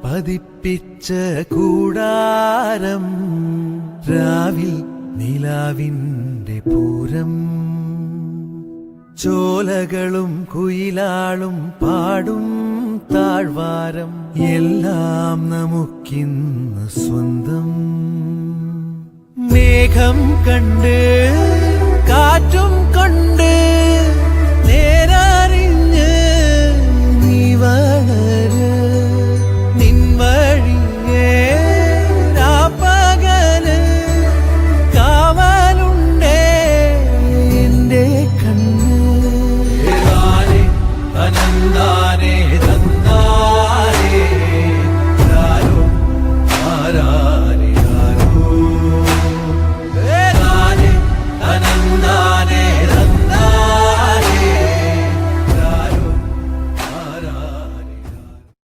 പതിപ്പിച്ച കൂടാരം രാവിൽ നിലാവിൻ്റെ പൂരം ചോലകളും കുയിലാളും പാടും താഴ്വാരം എല്ലാം നമുക്കിന്ന് സ്വന്തം മേഘം കണ്ട് കാറ്റും കൊണ്ട്